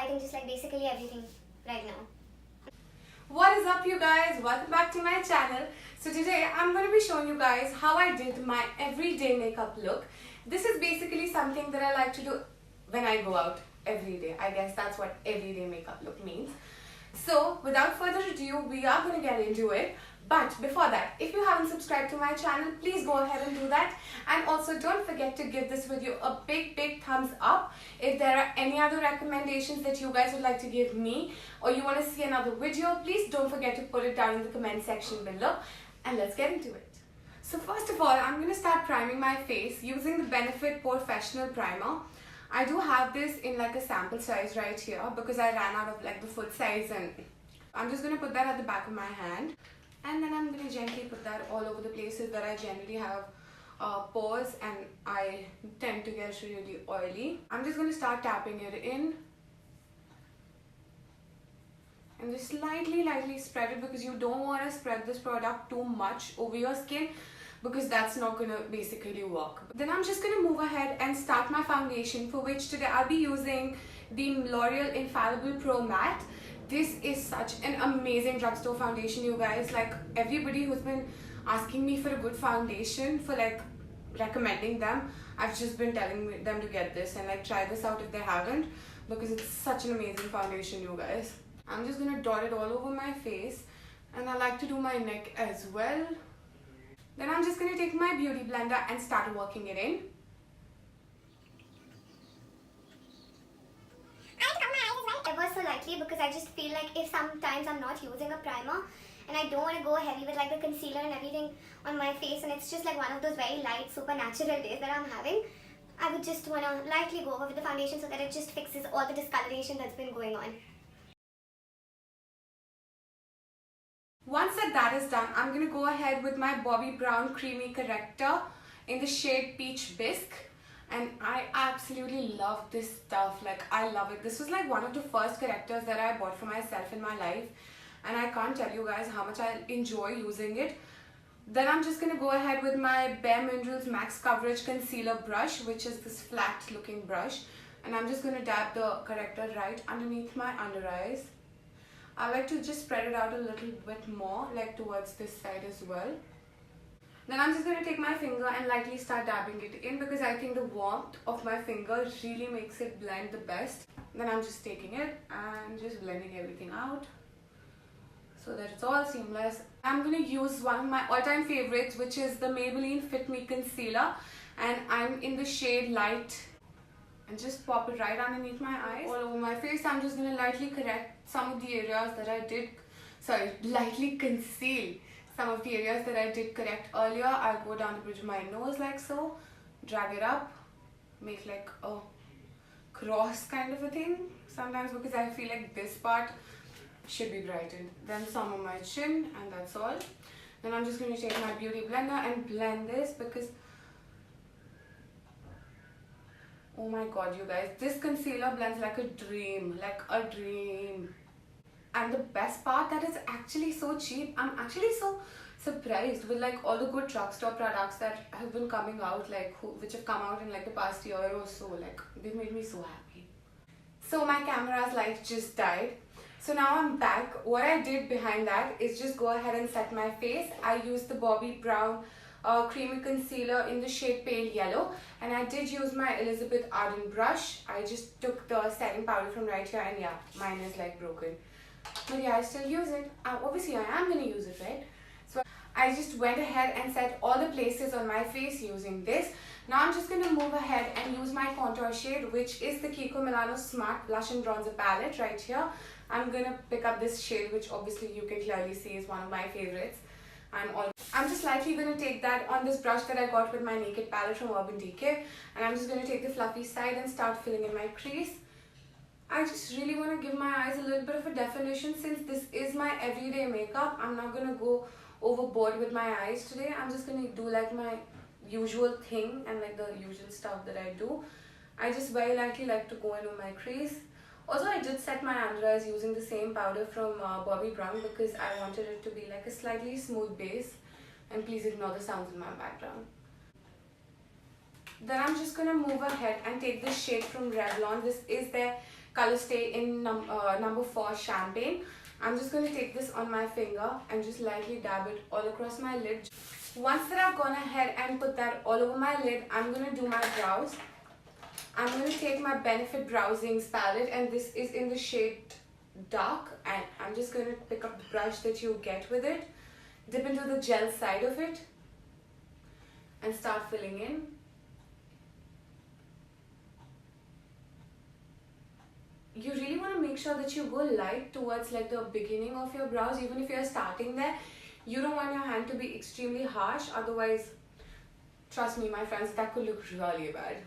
think just like basically everything right now. What is up, you guys? Welcome back to my channel. So today I'm going to be showing you guys how I did my everyday makeup look. This is basically something that I like to do when I go out every day. I guess that's what everyday makeup look means. So without further ado, we are going to get into it. But before that, if you haven't subscribed to my channel, please go ahead and do that. And also don't forget to give this video a big thumbs up. If there are any other recommendations that you guys would like to give me, or you want to see another video, please don't forget to put it down in the comment section below. And let's get into it. So first of all, I'm going to start priming my face using the Benefit Porefessional primer. I do have this in like a sample size right here because I ran out of like the full size, and I'm just going to put that at the back of my hand. And then I'm going to gently put that all over the places that I generally have pores and I tend to get really oily. I'm just going to start tapping it in. And just lightly spread it because you don't want to spread this product too much over your skin because that's not going to basically work. Then I'm just going to move ahead and start my foundation, for which today I'll be using the L'Oreal Infallible Pro Matte. This is such an amazing drugstore foundation, you guys. Like, everybody who's been asking me for a good foundation, for like recommending them, I've just been telling them to get this and like try this out if they haven't, because it's such an amazing foundation, you guys. I'm just gonna dot it all over my face, and I like to do my neck as well. Then I'm just gonna take my beauty blender and start working it in. Ever so lightly, because I just feel like if sometimes I'm not using a primer and I don't want to go heavy with like the concealer and everything on my face, and it's just like one of those very light, super natural days that I'm having, I would just want to lightly go over with the foundation so that it just fixes all the discoloration that's been going on. Once that is done, I'm going to go ahead with my Bobbi Brown Creamy Corrector in the shade Peach Bisque. And I absolutely love this stuff. Like, I love it. This was like one of the first correctors that I bought for myself in my life, and I can't tell you guys how much I enjoy using it. Then I'm just going to go ahead with my Bare Minerals Max Coverage Concealer brush, which is this flat looking brush, and I'm just going to dab the corrector right underneath my under eyes. I like to just spread it out a little bit more, like towards this side as well. Then I'm just going to take my finger and lightly start dabbing it in, because I think the warmth of my finger really makes it blend the best. Then I'm just taking it and just blending everything out so that it's all seamless. I'm going to use one of my all-time favorites, which is the Maybelline Fit Me Concealer, and I'm in the shade Light, and just pop it right underneath my eyes. All over my face, I'm just going to lightly correct some of the areas that I did, lightly conceal some of the areas that I did correct earlier. I'll go down the bridge of my nose like so, drag it up, make like a cross kind of a thing sometimes, because I feel like this part should be brightened. Then some on my chin, and that's all. Then I'm just going to take my beauty blender and blend this, because oh my god, you guys, this concealer blends like a dream, And the best part, that is actually so cheap. I'm actually so surprised with like all the good drugstore products that have been coming out, like which have come out in like the past year or so. Like, they've made me so happy. So my camera's light just died. So now I'm back. What I did behind that is just go ahead and set my face. I used the Bobbi Brown Creamy Concealer in the shade Pale Yellow, and I did use my Elizabeth Arden brush. I just took the setting powder from right here, and yeah, mine is like broken. But yeah, I still use it. Obviously, I am going to use it, right? So I just went ahead and set all the places on my face using this. Now I'm just going to move ahead and use my contour shade, which is the Kiko Milano Smart Blush and Bronzer palette right here. I'm going to pick up this shade, which obviously you can clearly see is one of my favorites. I'm just lightly going to take that on this brush that I got with my Naked palette from Urban Decay. And I'm just going to take the fluffy side and start filling in my crease. I just really want to give my eyes a little bit of a definition, since this is my everyday makeup. I'm not going to go overboard with my eyes today. I'm just going to do like my usual thing and like the usual stuff that I do. I just very lightly like to go in on my crease. Also, I did set my under eyes using the same powder from Bobbi Brown, because I wanted it to be like a slightly smooth base. And please ignore the sounds in my background. Then I'm just going to move ahead and take this shade from Revlon. This is their color stay in number 4 Champagne. I'm just going to take this on my finger and just lightly dab it all across my lid. Once that I've gone ahead and put that all over my lid, I'm going to do my brows. I'm going to take my Benefit Browzings palette, and this is in the shade Dark, and I'm just going to pick up the brush that you get with it, dip into the gel side of it and start filling in. You really want to make sure that you go light towards like the beginning of your brows. Even if you're starting there, you don't want your hand to be extremely harsh, otherwise, trust me my friends, that could look really bad.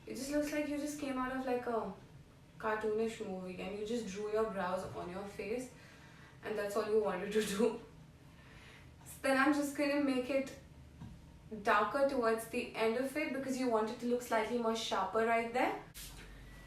It just looks like you just came out of like a cartoonish movie and you just drew your brows on your face and that's all you wanted to do. So then I'm just going to make it darker towards the end of it because you want it to look slightly more sharper right there.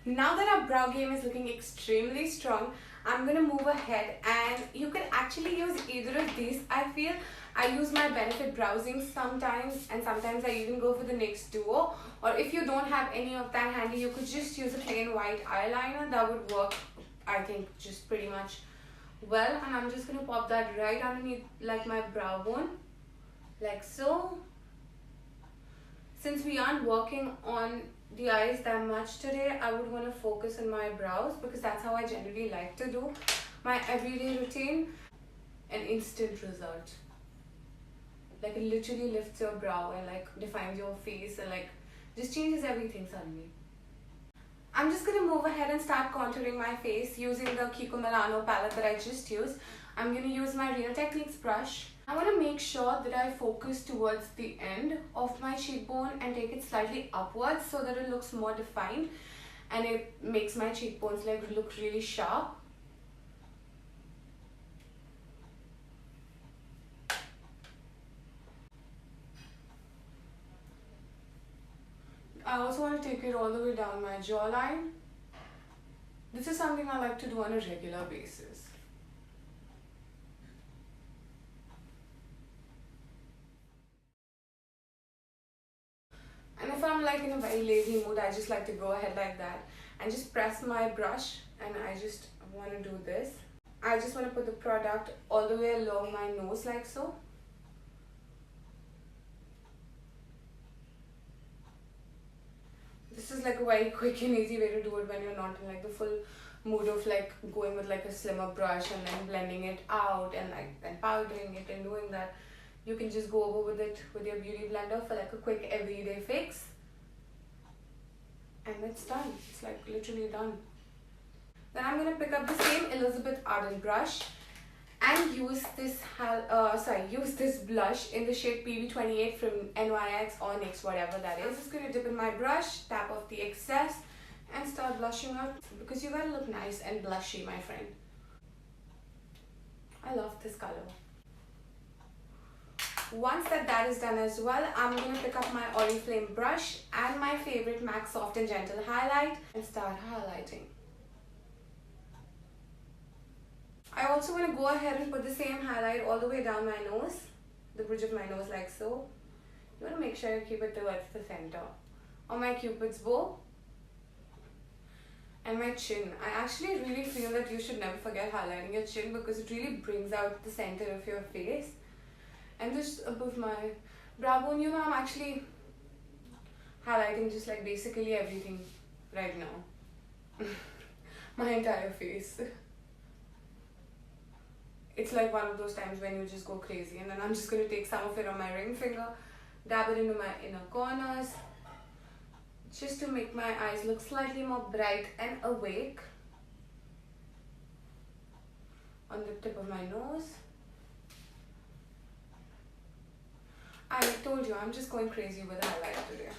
Now that our brow game is looking extremely strong, I'm going to move ahead, and you can actually use either of these. I feel I use my Benefit Browsings sometimes, and sometimes I even go for the NYX Duo. Or if you don't have any of that handy, you could just use a plain white eyeliner. That would work, I think, just pretty much well. And I'm just going to pop that right underneath like my brow bone, like so. Since we aren't working on the eyes that much today, I would want to focus on my brows because that's how I generally like to do my everyday routine. An instant result. Like it literally lifts your brow and like defines your face and like just changes everything suddenly. I'm just going to move ahead and start contouring my face using the Kiko Milano palette that I just used. I'm going to use my Real Techniques brush. I want to make sure that I focus towards the end of my cheekbone and take it slightly upwards so that it looks more defined and it makes my cheekbones like look really sharp. I also want to take it all the way down my jawline. This is something I like to do on a regular basis. And if I'm like in a very lazy mood, I just like to go ahead like that and just press my brush, and I just want to do this. I just want to put the product all the way along my nose like so. This is like a very quick and easy way to do it when you're not in like the full mood of like going with like a slimmer brush and then blending it out and like then powdering it and doing that. You can just go over with it with your beauty blender for like a quick everyday fix. And it's done. It's like literally done. Then I'm going to pick up the same Elizabeth Arden brush and use this blush in the shade PB28 from NYX or NYX, whatever that is. I'm just going to dip in my brush, tap off the excess and start blushing out because you gotta look nice and blushy, my friend. I love this color. Once that is done as well, I'm going to pick up my Oriflame brush and my favorite MAC Soft and Gentle highlight and start highlighting. I also want to go ahead and put the same highlight all the way down my nose, the bridge of my nose like so. You want to make sure you keep it towards the center. On my Cupid's bow and my chin. I actually really feel that you should never forget highlighting your chin because it really brings out the center of your face. And just above my brow bone, you know, I'm actually highlighting just like basically everything right now. My entire face. It's like one of those times when you just go crazy, and then I'm just going to take some of it on my ring finger, dab it into my inner corners, just to make my eyes look slightly more bright and awake. On the tip of my nose. I told you, I'm just going crazy with the highlighter today.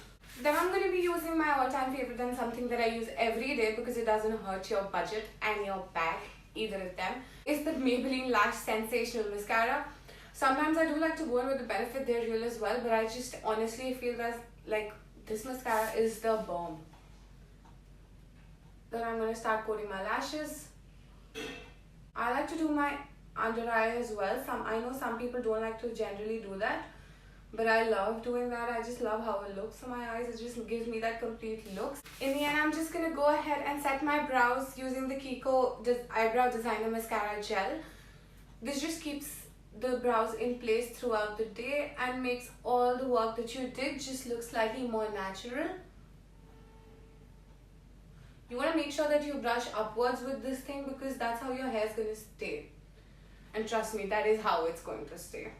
Then I'm going to be using my all-time favorite and something that I use every day because it doesn't hurt your budget and your bag, either of them, is the Maybelline Lash Sensational Mascara. Sometimes I do like to go in with the Benefit, they're real as well, but I just honestly feel that like this mascara is the bomb. Then I'm going to start coating my lashes. I like to do my under eye as well. I know some people don't like to generally do that, But I love doing that. I just love how it looks on my eyes. It just gives me that complete look. In the end, I'm just going to go ahead and set my brows using the Kiko Eyebrow Designer Mascara Gel. This just keeps the brows in place throughout the day and makes all the work that you did just look slightly more natural. You want to make sure that you brush upwards with this thing because that's how your hair is going to stay. And trust me, that is how it's going to stay.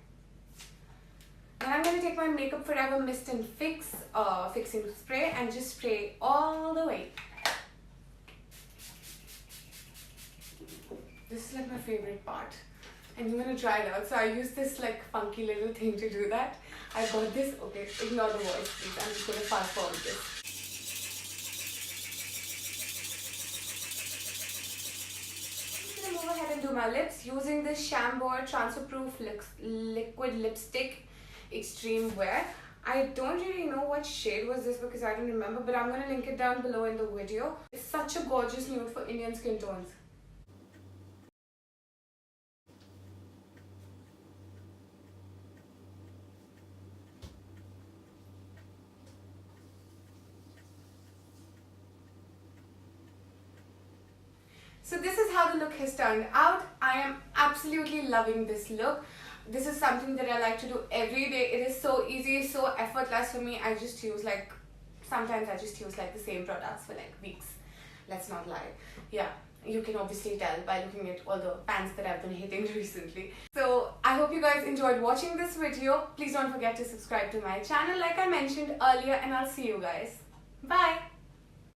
Then I'm going to take my Makeup Forever Mist and Fix fixing spray and just spray all the way. This is like my favorite part. And I'm going to try it out. So I use this like funky little thing to do that. I got this. Okay, ignore the voice please. I'm just going to fast forward this. I'm going to move ahead and do my lips using this Chambor Transfer Proof Liquid Lipstick Extreme Wear. I don't really know what shade was this because I don't remember, but I'm going to link it down below in the video. It's such a gorgeous nude for Indian skin tones. So this is how the look has turned out. I am absolutely loving this look. This is something that I like to do every day. It is so easy, so effortless for me. I just use like, sometimes I just use like the same products for like weeks. Let's not lie. Yeah, you can obviously tell by looking at all the pans that I've been hitting recently. So I hope you guys enjoyed watching this video. Please don't forget to subscribe to my channel like I mentioned earlier, and I'll see you guys. Bye!